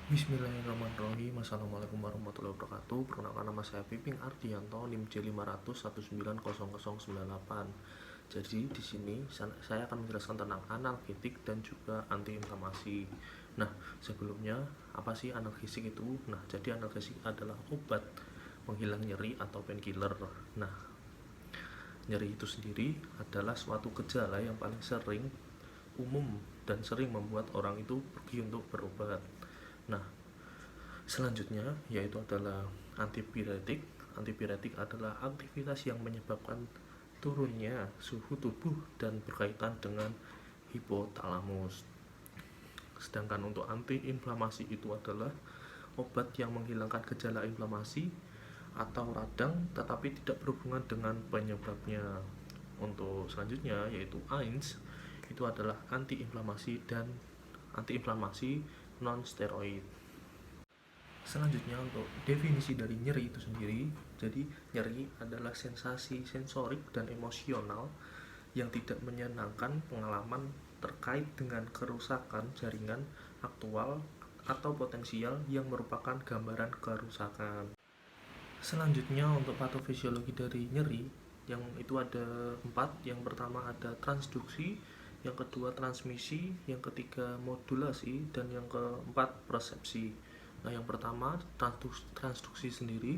Bismillahirrahmanirrahim. Assalamualaikum warahmatullahi wabarakatuh. Perkenalkan, nama saya Piping Ardianto, NIM J500190098. Jadi di sini saya akan menjelaskan tentang analgetik dan juga antiinflamasi. Nah, sebelumnya apa sih analgesik itu? Nah, jadi analgesik adalah obat penghilang nyeri atau painkiller. Nah, nyeri itu sendiri adalah suatu gejala yang paling sering umum dan sering membuat orang itu pergi untuk berobat. Nah, selanjutnya yaitu adalah antipiretik. Antipiretik adalah aktivitas yang menyebabkan turunnya suhu tubuh dan berkaitan dengan hipotalamus. Sedangkan untuk antiinflamasi itu adalah obat yang menghilangkan gejala inflamasi atau radang tetapi tidak berhubungan dengan penyebabnya. Untuk selanjutnya yaitu AINS, itu adalah antiinflamasi dan antiinflamasi non steroid. Selanjutnya untuk definisi dari nyeri itu sendiri, jadi nyeri adalah sensasi sensorik dan emosional yang tidak menyenangkan pengalaman terkait dengan kerusakan jaringan aktual atau potensial yang merupakan gambaran kerusakan. Selanjutnya untuk patofisiologi dari nyeri, yang itu ada 4. Yang pertama ada transduksi, yang kedua transmisi, yang ketiga modulasi, dan yang keempat persepsi. Nah, yang pertama transduksi sendiri.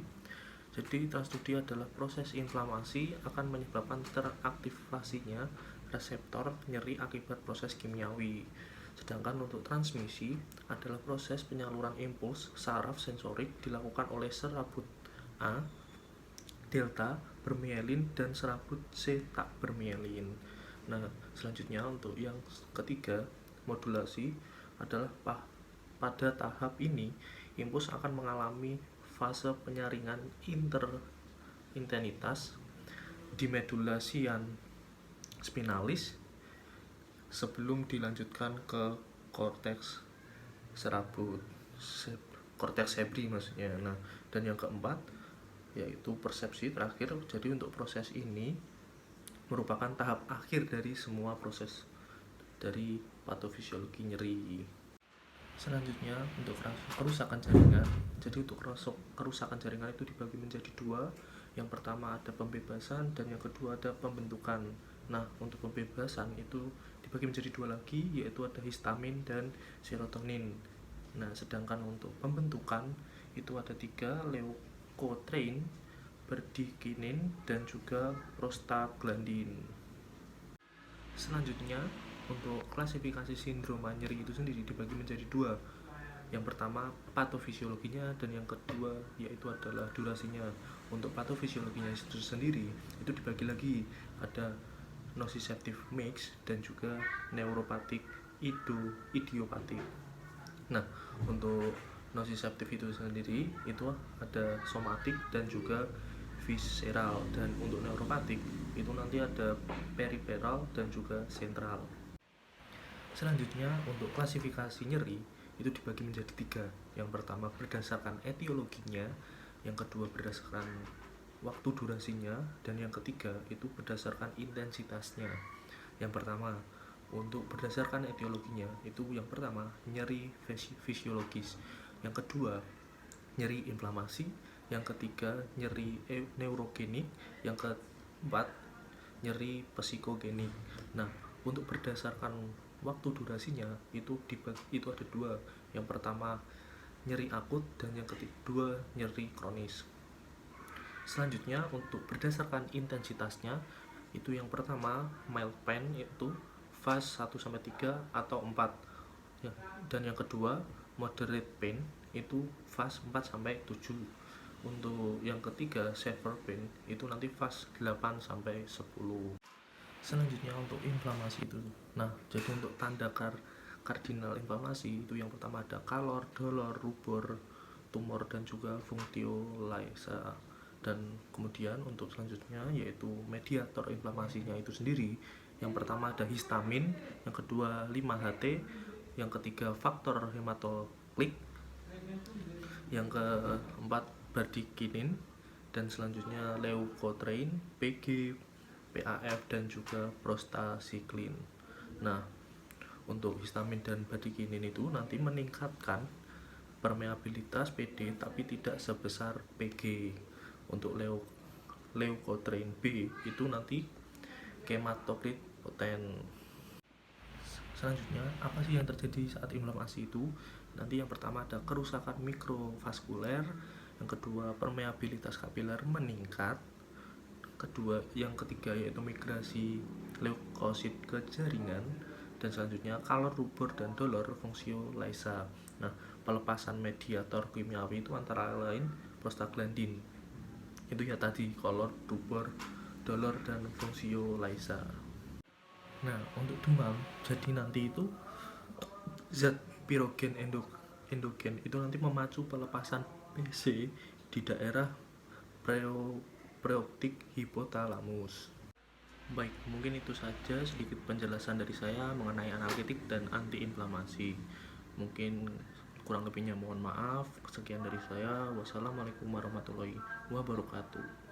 Jadi transduksi adalah proses inflamasi akan menyebabkan teraktivasinya reseptor nyeri akibat proses kimiawi. Sedangkan untuk transmisi adalah proses penyaluran impuls saraf sensorik dilakukan oleh serabut A, delta bermielin dan serabut C tak bermielin. Nah, selanjutnya untuk yang ketiga, modulasi adalah pada tahap ini impuls akan mengalami fase penyaringan intensitas demodulasian spinalis sebelum dilanjutkan ke korteks serabut, korteks cerebri maksudnya. Nah, dan yang keempat yaitu persepsi terakhir. Jadi untuk proses ini merupakan tahap akhir dari semua proses dari patofisiologi nyeri. Selanjutnya untuk kerusakan jaringan. Jadi untuk kerusakan jaringan itu dibagi menjadi 2. Yang pertama ada pembebasan dan yang kedua ada pembentukan. Nah, untuk pembebasan itu dibagi menjadi 2 lagi, yaitu ada histamin dan serotonin. Nah, sedangkan untuk pembentukan itu ada 3, leukotriene, bradykinin, dan juga prostaglandin. Selanjutnya untuk klasifikasi sindroma nyeri itu sendiri dibagi menjadi 2. Yang pertama patofisiologinya dan yang kedua yaitu adalah durasinya. Untuk patofisiologinya itu sendiri itu dibagi lagi, ada nociceptive mix dan juga neuropatik idiopatik. Nah, untuk nociceptive itu sendiri itu ada somatik dan juga visceral, dan untuk neuropatik itu nanti ada periferal dan juga sentral. Selanjutnya untuk klasifikasi nyeri itu dibagi menjadi 3. Yang pertama berdasarkan etiologinya, yang kedua berdasarkan waktu durasinya, dan yang ketiga itu berdasarkan intensitasnya. Yang pertama untuk berdasarkan etiologinya itu yang pertama nyeri fisiologis, yang kedua nyeri inflamasi, yang ketiga nyeri neurogenik, yang keempat nyeri psikogenik. Nah, untuk berdasarkan waktu durasinya itu ada 2. Yang pertama nyeri akut dan yang kedua nyeri kronis. Selanjutnya untuk berdasarkan intensitasnya itu yang pertama mild pain yaitu fase 1-3 atau 4. Dan yang kedua moderate pain itu fase 4-7. Untuk yang ketiga severe pain itu nanti fase 8-10. Selanjutnya untuk inflamasi itu. Nah, jadi untuk tanda kardinal inflamasi itu yang pertama ada kalor, dolor, rubor, tumor, dan juga fungtiolisa. Dan kemudian untuk selanjutnya yaitu mediator inflamasinya itu sendiri. Yang pertama ada histamin, yang kedua 5-HT, yang ketiga faktor hematoklik, yang keempat bradykinin, dan selanjutnya leukotriene, PG, PAF, dan juga prostacyclin. Nah, untuk histamin dan bradykinin itu nanti meningkatkan permeabilitas PD tapi tidak sebesar PG. Untuk leukotriene B itu nanti hematokrit poten. Selanjutnya, apa sih yang terjadi saat inflamasi itu? Nanti yang pertama ada kerusakan mikrovaskuler, yang kedua permeabilitas kapiler meningkat, yang ketiga yaitu migrasi leukosit ke jaringan, dan selanjutnya kalor rubor dan dolor fungsio lysa. Nah, pelepasan mediator kimiawi itu antara lain prostaglandin. Itu ya tadi kalor rubor, dolor dan fungsio lysa. Nah, untuk demam, jadi nanti itu zat pirogen endogen itu nanti memacu pelepasan PC di daerah preoptik hipotalamus. Baik, mungkin itu saja sedikit penjelasan dari saya mengenai analgetik dan antiinflamasi. Mungkin kurang lebihnya mohon maaf. Sekian dari saya. Wassalamualaikum warahmatullahi wabarakatuh.